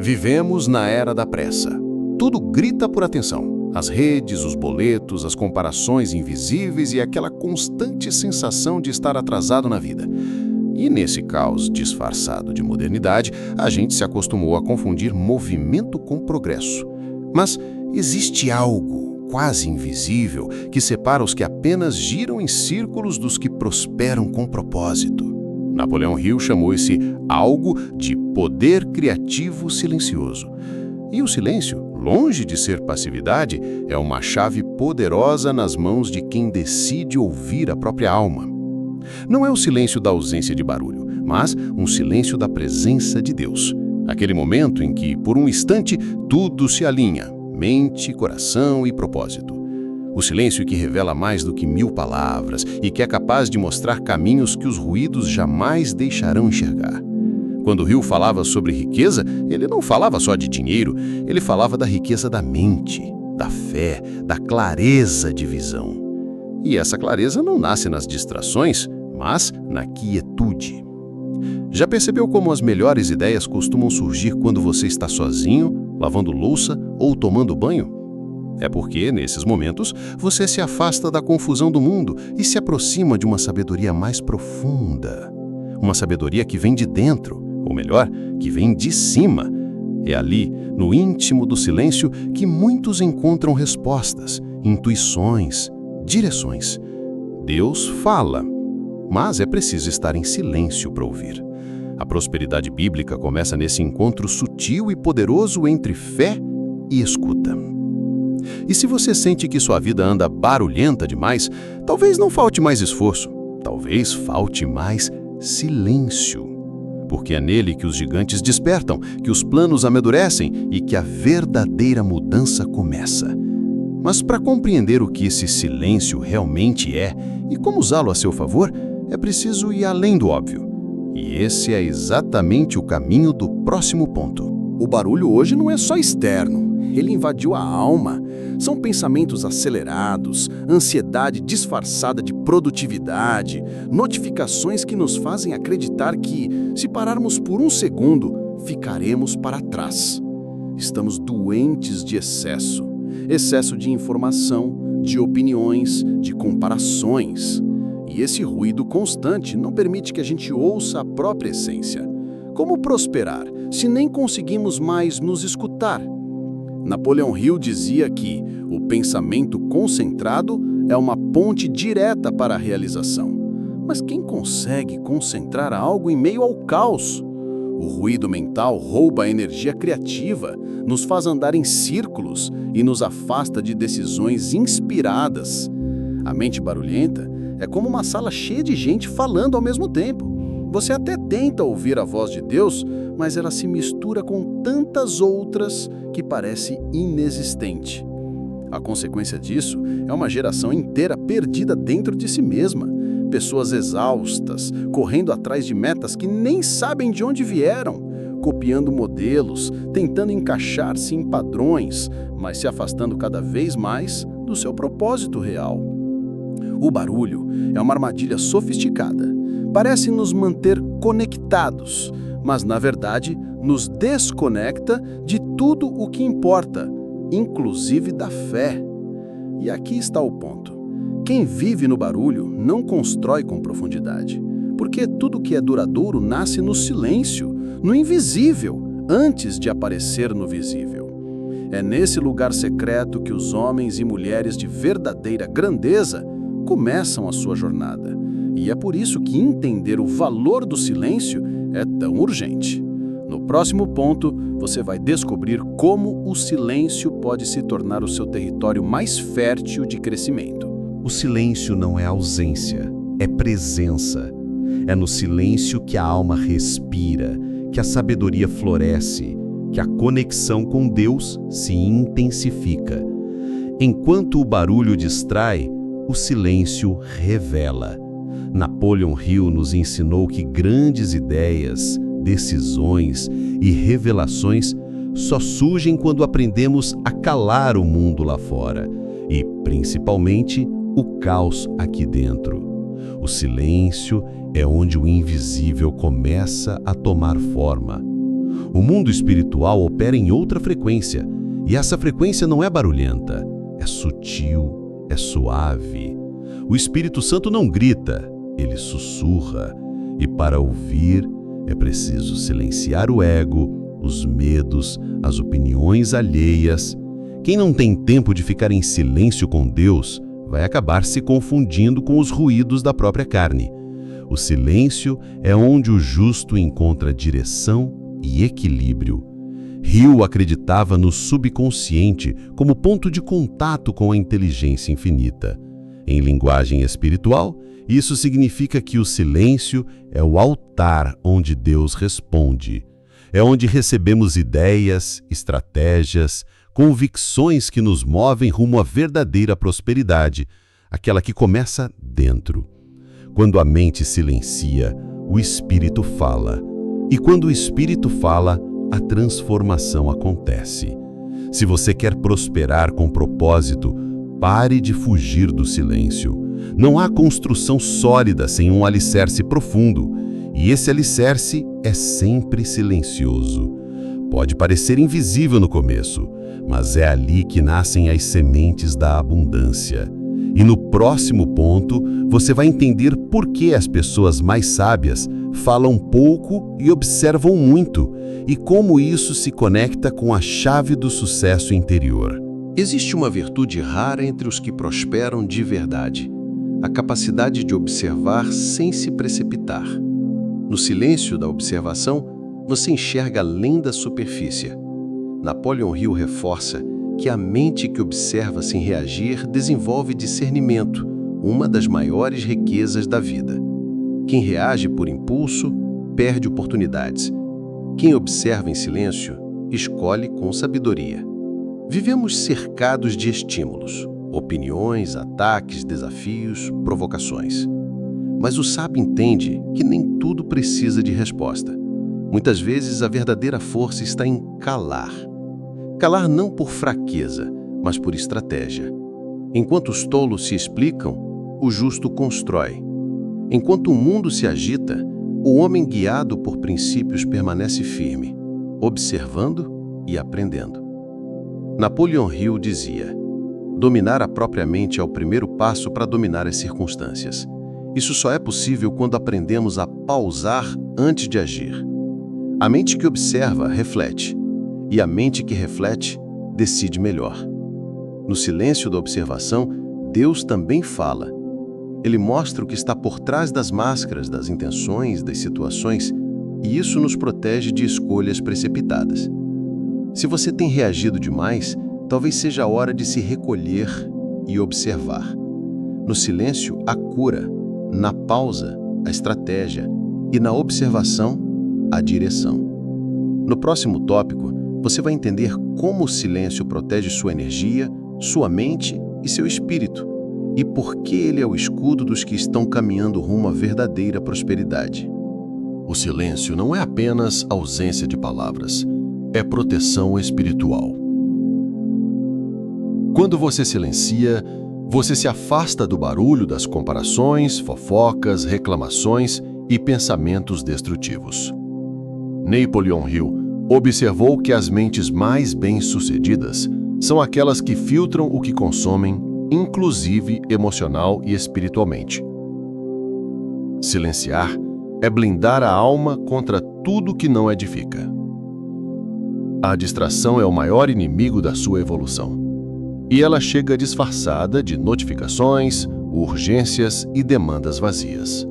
Vivemos na era da pressa. Tudo grita por atenção. As redes, os boletos, as comparações invisíveis e aquela constante sensação de estar atrasado na vida. E nesse caos disfarçado de modernidade, a gente se acostumou a confundir movimento com progresso. Mas existe algo quase invisível que separa os que apenas giram em círculos dos que prosperam com propósito. Napoleão Hill chamou esse algo de poder criativo silencioso. E o silêncio, longe de ser passividade, é uma chave poderosa nas mãos de quem decide ouvir a própria alma. Não é o silêncio da ausência de barulho, mas um silêncio da presença de Deus. Aquele momento em que, por um instante, tudo se alinha, mente, coração e propósito. O silêncio que revela mais do que 1000 palavras e que é capaz de mostrar caminhos que os ruídos jamais deixarão enxergar. Quando Hill falava sobre riqueza, ele não falava só de dinheiro, ele falava da riqueza da mente, da fé, da clareza de visão. E essa clareza não nasce nas distrações, mas na quietude. Já percebeu como as melhores ideias costumam surgir quando você está sozinho, lavando louça ou tomando banho? É porque, nesses momentos, você se afasta da confusão do mundo e se aproxima de uma sabedoria mais profunda. Uma sabedoria que vem de dentro, ou melhor, que vem de cima. É ali, no íntimo do silêncio, que muitos encontram respostas, intuições, direções. Deus fala, mas é preciso estar em silêncio para ouvir. A prosperidade bíblica começa nesse encontro sutil e poderoso entre fé e escuta. E se você sente que sua vida anda barulhenta demais, talvez não falte mais esforço, talvez falte mais silêncio. Porque é nele que os gigantes despertam, que os planos amadurecem e que a verdadeira mudança começa. Mas para compreender o que esse silêncio realmente é e como usá-lo a seu favor, é preciso ir além do óbvio. E esse é exatamente o caminho do próximo ponto. O barulho hoje não é só externo, ele invadiu a alma. São pensamentos acelerados, ansiedade disfarçada de produtividade, notificações que nos fazem acreditar que, se pararmos por um segundo, ficaremos para trás. Estamos doentes de excesso. Excesso de informação, de opiniões, de comparações. E esse ruído constante não permite que a gente ouça a própria essência. Como prosperar se nem conseguimos mais nos escutar? Napoleão Hill dizia que o pensamento concentrado é uma ponte direta para a realização. Mas quem consegue concentrar algo em meio ao caos? O ruído mental rouba a energia criativa, nos faz andar em círculos e nos afasta de decisões inspiradas. A mente barulhenta é como uma sala cheia de gente falando ao mesmo tempo. Você até tenta ouvir a voz de Deus, mas ela se mistura com tantas outras que parece inexistente. A consequência disso é uma geração inteira perdida dentro de si mesma. Pessoas exaustas, correndo atrás de metas que nem sabem de onde vieram, copiando modelos, tentando encaixar-se em padrões, mas se afastando cada vez mais do seu propósito real. O barulho é uma armadilha sofisticada. Parece nos manter conectados, mas, na verdade, nos desconecta de tudo o que importa, inclusive da fé. E aqui está o ponto. Quem vive no barulho não constrói com profundidade, porque tudo que é duradouro nasce no silêncio, no invisível, antes de aparecer no visível. É nesse lugar secreto que os homens e mulheres de verdadeira grandeza começam a sua jornada. E é por isso que entender o valor do silêncio é tão urgente. No próximo ponto, você vai descobrir como o silêncio pode se tornar o seu território mais fértil de crescimento. O silêncio não é ausência, é presença. É no silêncio que a alma respira, que a sabedoria floresce, que a conexão com Deus se intensifica. Enquanto o barulho distrai, o silêncio revela. Napoleão Hill nos ensinou que grandes ideias, decisões e revelações só surgem quando aprendemos a calar o mundo lá fora e, principalmente, o caos aqui dentro. O silêncio é onde o invisível começa a tomar forma. O mundo espiritual opera em outra frequência, e essa frequência não é barulhenta, é sutil, é suave. O Espírito Santo não grita, ele sussurra, e para ouvir é preciso silenciar o ego, os medos, as opiniões alheias. Quem não tem tempo de ficar em silêncio com Deus vai acabar se confundindo com os ruídos da própria carne. O silêncio é onde o justo encontra direção e equilíbrio. Hill acreditava no subconsciente como ponto de contato com a inteligência infinita. Em linguagem espiritual, isso significa que o silêncio é o altar onde Deus responde. É onde recebemos ideias, estratégias, convicções que nos movem rumo à verdadeira prosperidade, aquela que começa dentro. Quando a mente silencia, o espírito fala. E quando o espírito fala, a transformação acontece. Se você quer prosperar com propósito, pare de fugir do silêncio. Não há construção sólida sem um alicerce profundo, e esse alicerce é sempre silencioso. Pode parecer invisível no começo, mas é ali que nascem as sementes da abundância. E no próximo ponto, você vai entender por que as pessoas mais sábias falam pouco e observam muito, e como isso se conecta com a chave do sucesso interior. Existe uma virtude rara entre os que prosperam de verdade: a capacidade de observar sem se precipitar. No silêncio da observação, você enxerga além da superfície. Napoleon Hill reforça que a mente que observa sem reagir desenvolve discernimento, uma das maiores riquezas da vida. Quem reage por impulso, perde oportunidades. Quem observa em silêncio, escolhe com sabedoria. Vivemos cercados de estímulos, opiniões, ataques, desafios, provocações. Mas o sábio entende que nem tudo precisa de resposta. Muitas vezes a verdadeira força está em calar. Calar não por fraqueza, mas por estratégia. Enquanto os tolos se explicam, o justo constrói. Enquanto o mundo se agita, o homem guiado por princípios permanece firme, observando e aprendendo. Napoleon Hill dizia: dominar a própria mente é o primeiro passo para dominar as circunstâncias. Isso só é possível quando aprendemos a pausar antes de agir. A mente que observa, reflete. E a mente que reflete, decide melhor. No silêncio da observação, Deus também fala. Ele mostra o que está por trás das máscaras, das intenções, das situações, e isso nos protege de escolhas precipitadas. Se você tem reagido demais, talvez seja a hora de se recolher e observar. No silêncio, a cura. Na pausa, a estratégia. E na observação, a direção. No próximo tópico, você vai entender como o silêncio protege sua energia, sua mente e seu espírito, e por que ele é o escudo dos que estão caminhando rumo à verdadeira prosperidade. O silêncio não é apenas ausência de palavras, é proteção espiritual. Quando você silencia, você se afasta do barulho das comparações, fofocas, reclamações e pensamentos destrutivos. Napoleon Hill observou que as mentes mais bem-sucedidas são aquelas que filtram o que consomem, inclusive emocional e espiritualmente. Silenciar é blindar a alma contra tudo que não edifica. A distração é o maior inimigo da sua evolução. E ela chega disfarçada de notificações, urgências e demandas vazias.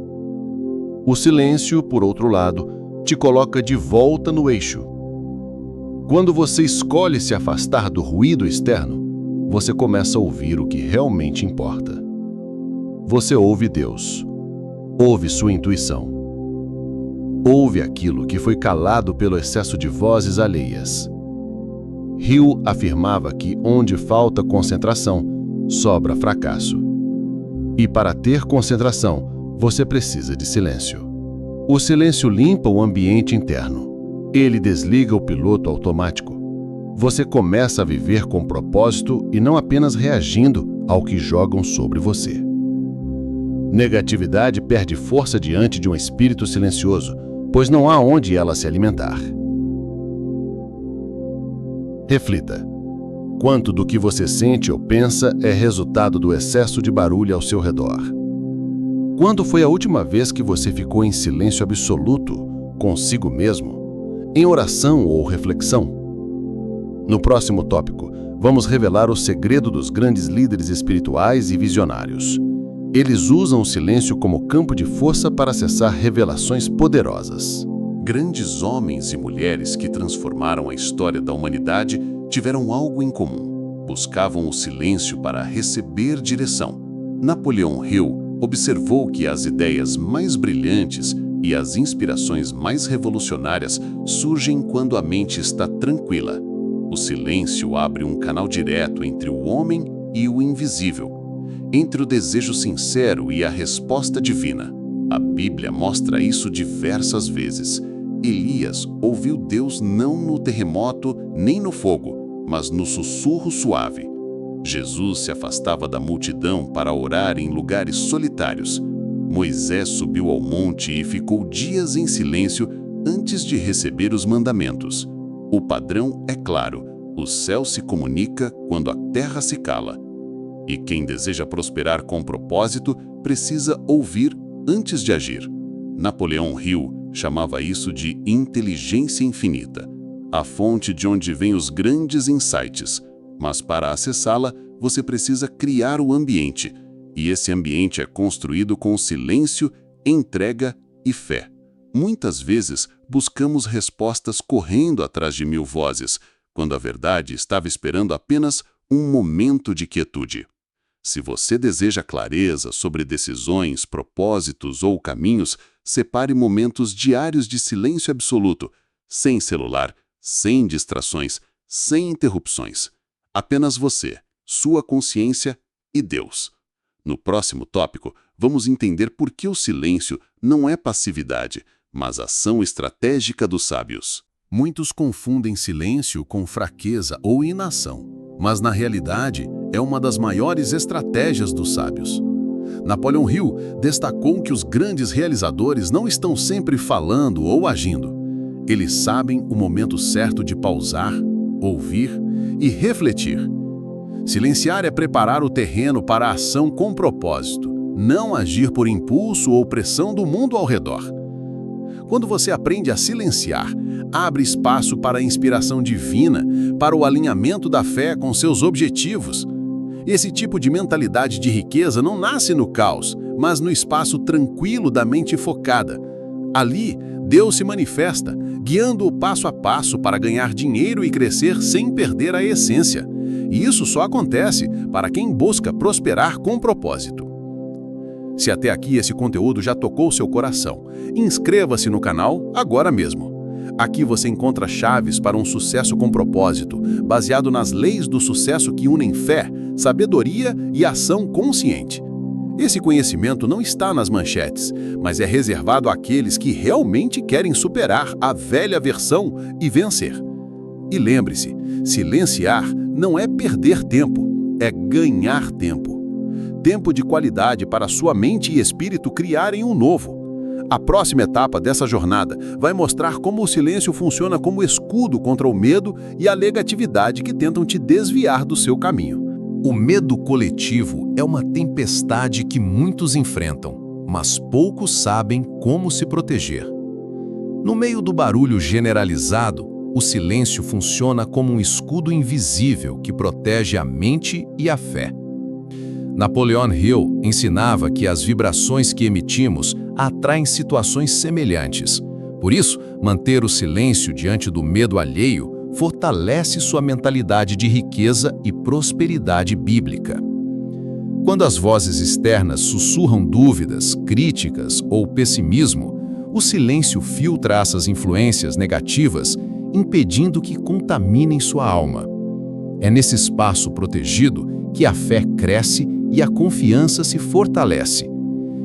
O silêncio, por outro lado, te coloca de volta no eixo. Quando você escolhe se afastar do ruído externo, você começa a ouvir o que realmente importa. Você ouve Deus, ouve sua intuição, ouve aquilo que foi calado pelo excesso de vozes alheias. Hill afirmava que onde falta concentração, sobra fracasso. E para ter concentração, você precisa de silêncio. O silêncio limpa o ambiente interno. Ele desliga o piloto automático. Você começa a viver com propósito e não apenas reagindo ao que jogam sobre você. Negatividade perde força diante de um espírito silencioso, pois não há onde ela se alimentar. Reflita. Quanto do que você sente ou pensa é resultado do excesso de barulho ao seu redor? Quando foi a última vez que você ficou em silêncio absoluto, consigo mesmo, em oração ou reflexão? No próximo tópico, vamos revelar o segredo dos grandes líderes espirituais e visionários. Eles usam o silêncio como campo de força para acessar revelações poderosas. Grandes homens e mulheres que transformaram a história da humanidade tiveram algo em comum. Buscavam o silêncio para receber direção. Napoleão Hill observou que as ideias mais brilhantes e as inspirações mais revolucionárias surgem quando a mente está tranquila. O silêncio abre um canal direto entre o homem e o invisível, entre o desejo sincero e a resposta divina. A Bíblia mostra isso diversas vezes. Elias ouviu Deus não no terremoto nem no fogo, mas no sussurro suave. Jesus se afastava da multidão para orar em lugares solitários. Moisés subiu ao monte e ficou dias em silêncio antes de receber os mandamentos. O padrão é claro: o céu se comunica quando a terra se cala. E quem deseja prosperar com propósito precisa ouvir antes de agir. Napoleão Hill chamava isso de inteligência infinita, a fonte de onde vêm os grandes insights. Mas para acessá-la, você precisa criar o ambiente, e esse ambiente é construído com silêncio, entrega e fé. Muitas vezes buscamos respostas correndo atrás de 1000 vozes, quando a verdade estava esperando apenas um momento de quietude. Se você deseja clareza sobre decisões, propósitos ou caminhos, separe momentos diários de silêncio absoluto, sem celular, sem distrações, sem interrupções. Apenas você, sua consciência e Deus. No próximo tópico, vamos entender por que o silêncio não é passividade, mas ação estratégica dos sábios. Muitos confundem silêncio com fraqueza ou inação, mas na realidade é uma das maiores estratégias dos sábios. Napoleão Hill destacou que os grandes realizadores não estão sempre falando ou agindo. Eles sabem o momento certo de pausar, ouvir e refletir. Silenciar é preparar o terreno para a ação com propósito, não agir por impulso ou pressão do mundo ao redor. Quando você aprende a silenciar, abre espaço para a inspiração divina, para o alinhamento da fé com seus objetivos. Esse tipo de mentalidade de riqueza não nasce no caos, mas no espaço tranquilo da mente focada. Ali, Deus se manifesta, guiando-o passo a passo para ganhar dinheiro e crescer sem perder a essência. E isso só acontece para quem busca prosperar com propósito. Se até aqui esse conteúdo já tocou seu coração, inscreva-se no canal agora mesmo. Aqui você encontra chaves para um sucesso com propósito, baseado nas leis do sucesso que unem fé, sabedoria e ação consciente. Esse conhecimento não está nas manchetes, mas é reservado àqueles que realmente querem superar a velha versão e vencer. E lembre-se, silenciar não é perder tempo, é ganhar tempo. Tempo de qualidade para sua mente e espírito criarem um novo. A próxima etapa dessa jornada vai mostrar como o silêncio funciona como escudo contra o medo e a negatividade que tentam te desviar do seu caminho. O medo coletivo é uma tempestade que muitos enfrentam, mas poucos sabem como se proteger. No meio do barulho generalizado, o silêncio funciona como um escudo invisível que protege a mente e a fé. Napoleão Hill ensinava que as vibrações que emitimos atraem situações semelhantes. Por isso, manter o silêncio diante do medo alheio fortalece sua mentalidade de riqueza e prosperidade bíblica. Quando as vozes externas sussurram dúvidas, críticas ou pessimismo, o silêncio filtra essas influências negativas, impedindo que contaminem sua alma. É nesse espaço protegido que a fé cresce e a confiança se fortalece.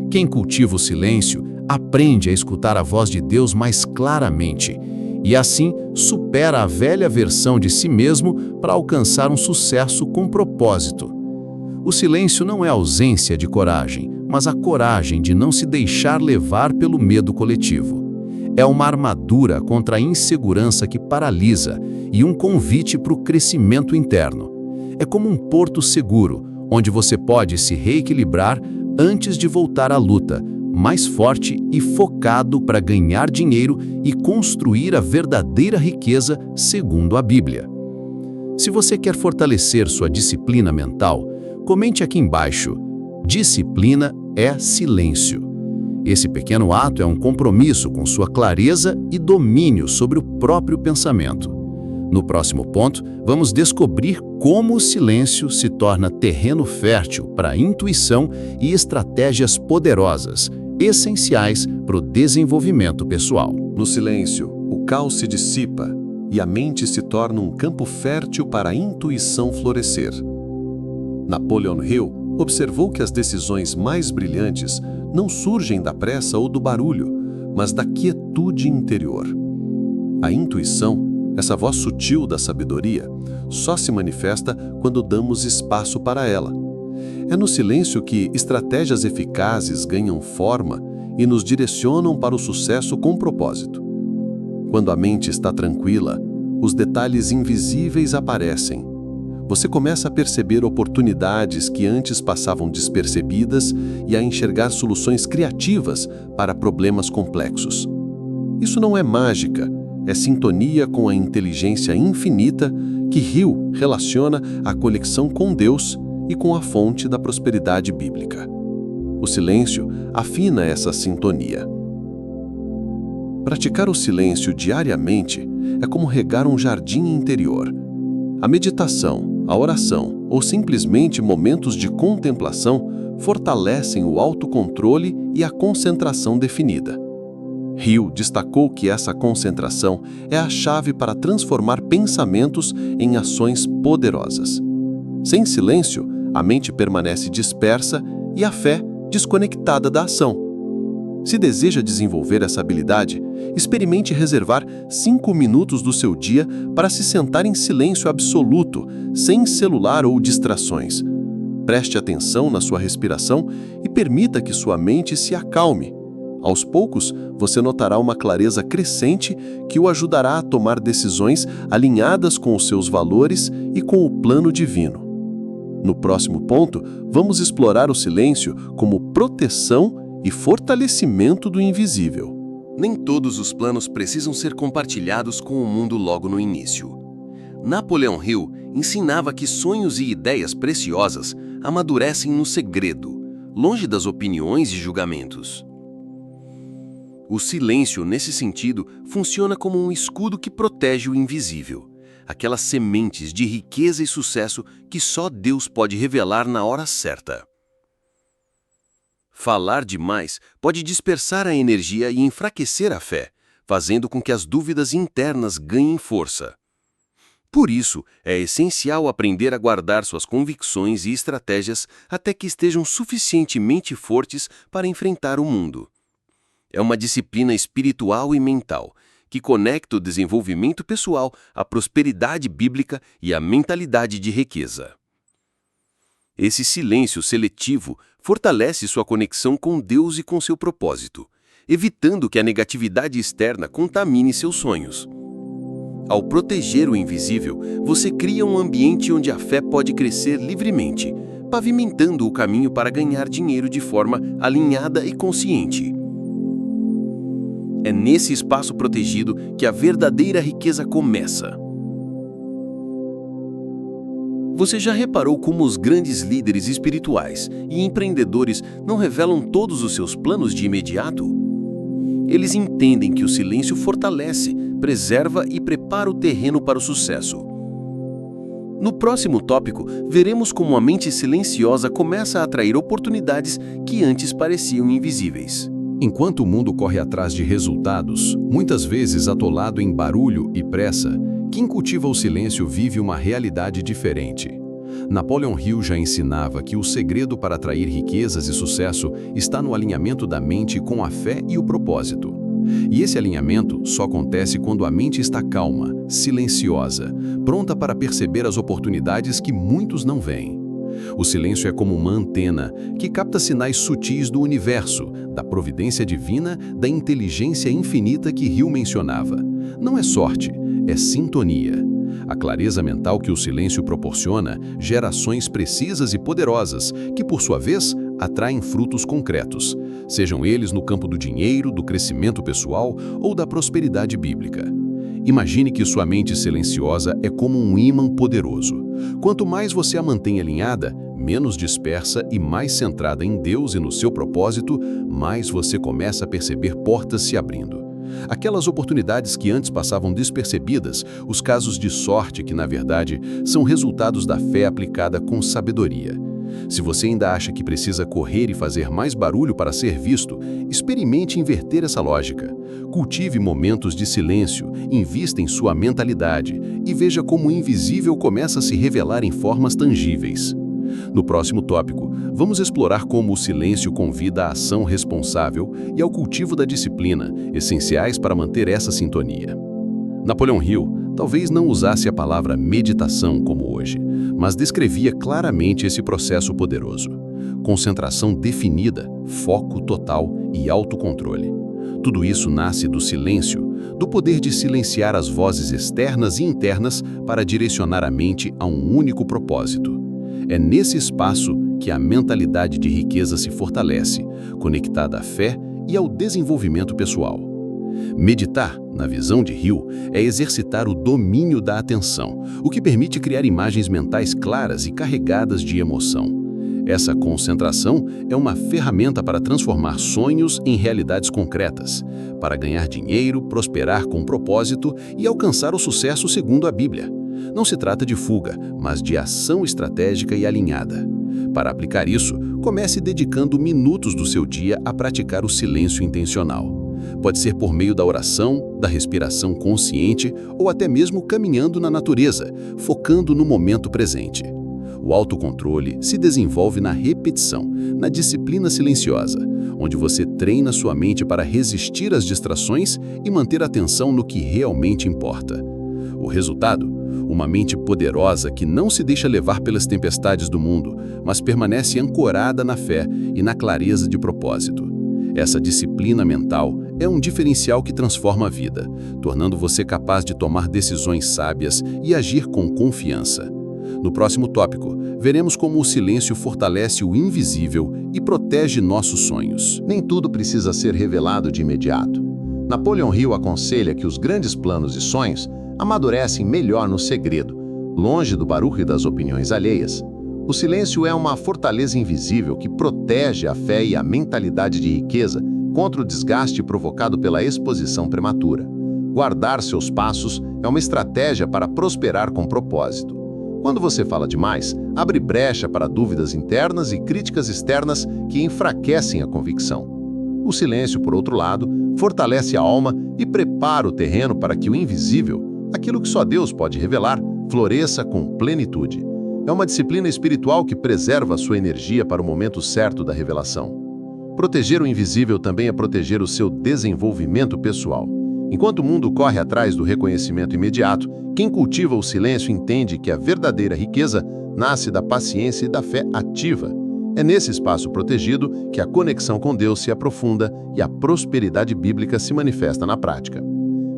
Quem cultiva o silêncio aprende a escutar a voz de Deus mais claramente e, assim, supera a velha versão de si mesmo para alcançar um sucesso com propósito. O silêncio não é ausência de coragem, mas a coragem de não se deixar levar pelo medo coletivo. É uma armadura contra a insegurança que paralisa e um convite para o crescimento interno. É como um porto seguro, onde você pode se reequilibrar antes de voltar à luta, mais forte e focado para ganhar dinheiro e construir a verdadeira riqueza segundo a Bíblia. Se você quer fortalecer sua disciplina mental, comente aqui embaixo: disciplina é silêncio. Esse pequeno ato é um compromisso com sua clareza e domínio sobre o próprio pensamento. No próximo ponto, vamos descobrir como o silêncio se torna terreno fértil para a intuição e estratégias poderosas, essenciais para o desenvolvimento pessoal. No silêncio, o caos se dissipa e a mente se torna um campo fértil para a intuição florescer. Napoleon Hill observou que as decisões mais brilhantes não surgem da pressa ou do barulho, mas da quietude interior. A intuição, essa voz sutil da sabedoria, só se manifesta quando damos espaço para ela. É no silêncio que estratégias eficazes ganham forma e nos direcionam para o sucesso com propósito. Quando a mente está tranquila, os detalhes invisíveis aparecem. Você começa a perceber oportunidades que antes passavam despercebidas e a enxergar soluções criativas para problemas complexos. Isso não é mágica, é sintonia com a inteligência infinita que Hill relaciona à conexão com Deus e com a fonte da prosperidade bíblica. O silêncio afina essa sintonia. Praticar o silêncio diariamente é como regar um jardim interior. A meditação, a oração ou simplesmente momentos de contemplação fortalecem o autocontrole e a concentração definida. Hill destacou que essa concentração é a chave para transformar pensamentos em ações poderosas. Sem silêncio, a mente permanece dispersa e a fé desconectada da ação. Se deseja desenvolver essa habilidade, experimente reservar 5 minutos do seu dia para se sentar em silêncio absoluto, sem celular ou distrações. Preste atenção na sua respiração e permita que sua mente se acalme. Aos poucos, você notará uma clareza crescente que o ajudará a tomar decisões alinhadas com os seus valores e com o plano divino. No próximo ponto, vamos explorar o silêncio como proteção e fortalecimento do invisível. Nem todos os planos precisam ser compartilhados com o mundo logo no início. Napoleon Hill ensinava que sonhos e ideias preciosas amadurecem no segredo, longe das opiniões e julgamentos. O silêncio, nesse sentido, funciona como um escudo que protege o invisível, aquelas sementes de riqueza e sucesso que só Deus pode revelar na hora certa. Falar demais pode dispersar a energia e enfraquecer a fé, fazendo com que as dúvidas internas ganhem força. Por isso, é essencial aprender a guardar suas convicções e estratégias até que estejam suficientemente fortes para enfrentar o mundo. É uma disciplina espiritual e mental que conecta o desenvolvimento pessoal à prosperidade bíblica e à mentalidade de riqueza. Esse silêncio seletivo fortalece sua conexão com Deus e com seu propósito, evitando que a negatividade externa contamine seus sonhos. Ao proteger o invisível, você cria um ambiente onde a fé pode crescer livremente, pavimentando o caminho para ganhar dinheiro de forma alinhada e consciente. É nesse espaço protegido que a verdadeira riqueza começa. Você já reparou como os grandes líderes espirituais e empreendedores não revelam todos os seus planos de imediato? Eles entendem que o silêncio fortalece, preserva e prepara o terreno para o sucesso. No próximo tópico, veremos como a mente silenciosa começa a atrair oportunidades que antes pareciam invisíveis. Enquanto o mundo corre atrás de resultados, muitas vezes atolado em barulho e pressa, quem cultiva o silêncio vive uma realidade diferente. Napoleon Hill já ensinava que o segredo para atrair riquezas e sucesso está no alinhamento da mente com a fé e o propósito. E esse alinhamento só acontece quando a mente está calma, silenciosa, pronta para perceber as oportunidades que muitos não veem. O silêncio é como uma antena que capta sinais sutis do universo, da providência divina, da inteligência infinita que Hill mencionava. Não é sorte, é sintonia. A clareza mental que o silêncio proporciona gera ações precisas e poderosas, que, por sua vez, atraem frutos concretos, sejam eles no campo do dinheiro, do crescimento pessoal ou da prosperidade bíblica. Imagine que sua mente silenciosa é como um ímã poderoso. Quanto mais você a mantém alinhada, menos dispersa e mais centrada em Deus e no seu propósito, mais você começa a perceber portas se abrindo. Aquelas oportunidades que antes passavam despercebidas, os casos de sorte que, na verdade, são resultados da fé aplicada com sabedoria. Se você ainda acha que precisa correr e fazer mais barulho para ser visto, experimente inverter essa lógica. Cultive momentos de silêncio, invista em sua mentalidade e veja como o invisível começa a se revelar em formas tangíveis. No próximo tópico, vamos explorar como o silêncio convida à ação responsável e ao cultivo da disciplina, essenciais para manter essa sintonia. Napoleão Hill talvez não usasse a palavra meditação como hoje, mas descrevia claramente esse processo poderoso. Concentração definida, foco total e autocontrole. Tudo isso nasce do silêncio, do poder de silenciar as vozes externas e internas para direcionar a mente a um único propósito. É nesse espaço que a mentalidade de riqueza se fortalece, conectada à fé e ao desenvolvimento pessoal. Meditar, na visão de Hill, é exercitar o domínio da atenção, o que permite criar imagens mentais claras e carregadas de emoção. Essa concentração é uma ferramenta para transformar sonhos em realidades concretas, para ganhar dinheiro, prosperar com propósito e alcançar o sucesso segundo a Bíblia. Não se trata de fuga, mas de ação estratégica e alinhada. Para aplicar isso, comece dedicando minutos do seu dia a praticar o silêncio intencional. Pode ser por meio da oração, da respiração consciente ou até mesmo caminhando na natureza, focando no momento presente. O autocontrole se desenvolve na repetição, na disciplina silenciosa, onde você treina sua mente para resistir às distrações e manter a atenção no que realmente importa. O resultado? Uma mente poderosa que não se deixa levar pelas tempestades do mundo, mas permanece ancorada na fé e na clareza de propósito. Essa disciplina mental é um diferencial que transforma a vida, tornando você capaz de tomar decisões sábias e agir com confiança. No próximo tópico, veremos como o silêncio fortalece o invisível e protege nossos sonhos. Nem tudo precisa ser revelado de imediato. Napoleão Hill aconselha que os grandes planos e sonhos amadurecem melhor no segredo, longe do barulho e das opiniões alheias. O silêncio é uma fortaleza invisível que protege a fé e a mentalidade de riqueza contra o desgaste provocado pela exposição prematura. Guardar seus passos é uma estratégia para prosperar com propósito. Quando você fala demais, abre brecha para dúvidas internas e críticas externas que enfraquecem a convicção. O silêncio, por outro lado, fortalece a alma e prepara o terreno para que o invisível, aquilo que só Deus pode revelar, floresça com plenitude. É uma disciplina espiritual que preserva a sua energia para o momento certo da revelação. Proteger o invisível também é proteger o seu desenvolvimento pessoal. Enquanto o mundo corre atrás do reconhecimento imediato, quem cultiva o silêncio entende que a verdadeira riqueza nasce da paciência e da fé ativa. É nesse espaço protegido que a conexão com Deus se aprofunda e a prosperidade bíblica se manifesta na prática.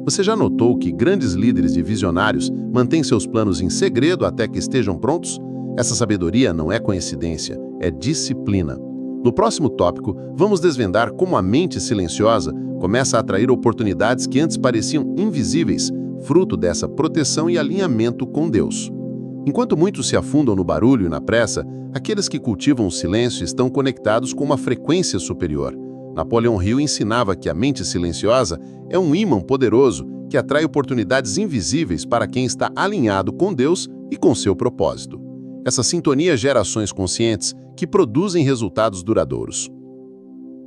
Você já notou que grandes líderes e visionários mantêm seus planos em segredo até que estejam prontos? Essa sabedoria não é coincidência, é disciplina. No próximo tópico, vamos desvendar como a mente silenciosa começa a atrair oportunidades que antes pareciam invisíveis, fruto dessa proteção e alinhamento com Deus. Enquanto muitos se afundam no barulho e na pressa, aqueles que cultivam o silêncio estão conectados com uma frequência superior. Napoleão Hill ensinava que a mente silenciosa é um ímã poderoso que atrai oportunidades invisíveis para quem está alinhado com Deus e com seu propósito. Essa sintonia gera ações conscientes que produzem resultados duradouros.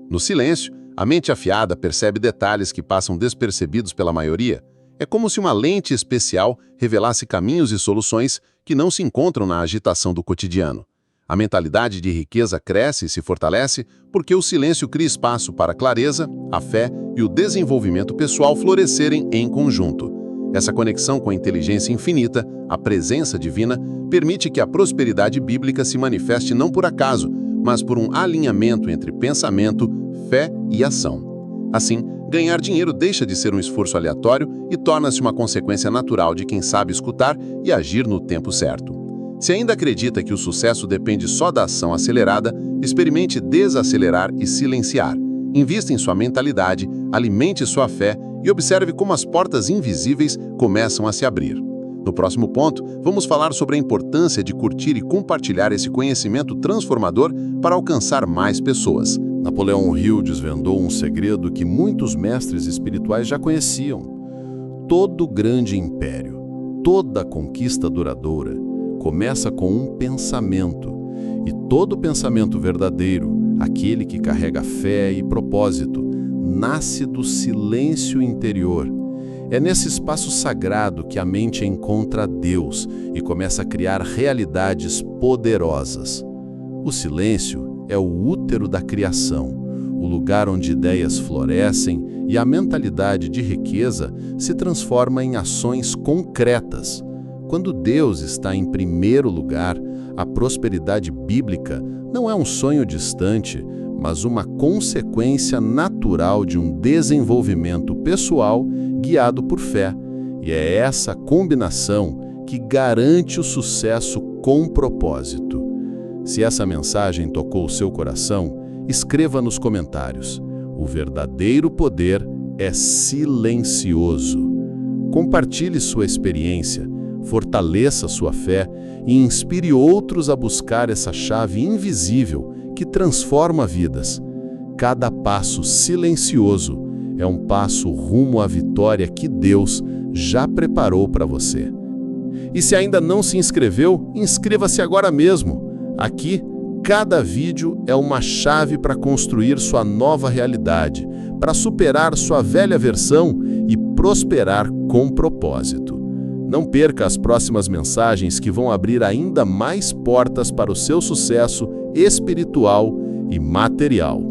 No silêncio, a mente afiada percebe detalhes que passam despercebidos pela maioria. É como se uma lente especial revelasse caminhos e soluções que não se encontram na agitação do cotidiano. A mentalidade de riqueza cresce e se fortalece porque o silêncio cria espaço para a clareza, a fé e o desenvolvimento pessoal florescerem em conjunto. Essa conexão com a inteligência infinita, a presença divina, permite que a prosperidade bíblica se manifeste não por acaso, mas por um alinhamento entre pensamento, fé e ação. Assim, Ganhar dinheiro deixa de ser um esforço aleatório e torna-se uma consequência natural de quem sabe escutar e agir no tempo certo. Se ainda acredita que o sucesso depende só da ação acelerada, experimente desacelerar e silenciar. Invista em sua mentalidade, alimente sua fé e observe como as portas invisíveis começam a se abrir. No próximo ponto, vamos falar sobre a importância de curtir e compartilhar esse conhecimento transformador para alcançar mais pessoas. Napoleão Hill desvendou um segredo que muitos mestres espirituais já conheciam. Todo grande império, toda conquista duradoura, começa com um pensamento. E todo pensamento verdadeiro, aquele que carrega fé e propósito, nasce do silêncio interior. É nesse espaço sagrado que a mente encontra Deus e começa a criar realidades poderosas. O silêncio é o útero da criação, o lugar onde ideias florescem e a mentalidade de riqueza se transforma em ações concretas. Quando Deus está em primeiro lugar, a prosperidade bíblica não é um sonho distante, mas uma consequência natural de um desenvolvimento pessoal guiado por fé. E é essa combinação que garante o sucesso com propósito. Se essa mensagem tocou o seu coração, escreva nos comentários. O verdadeiro poder é silencioso. Compartilhe sua experiência, fortaleça sua fé e inspire outros a buscar essa chave invisível que transforma vidas. Cada passo silencioso é um passo rumo à vitória que Deus já preparou para você. E se ainda não se inscreveu, inscreva-se agora mesmo. Aqui, cada vídeo é uma chave para construir sua nova realidade, para superar sua velha versão e prosperar com propósito. Não perca as próximas mensagens que vão abrir ainda mais portas para o seu sucesso espiritual e material.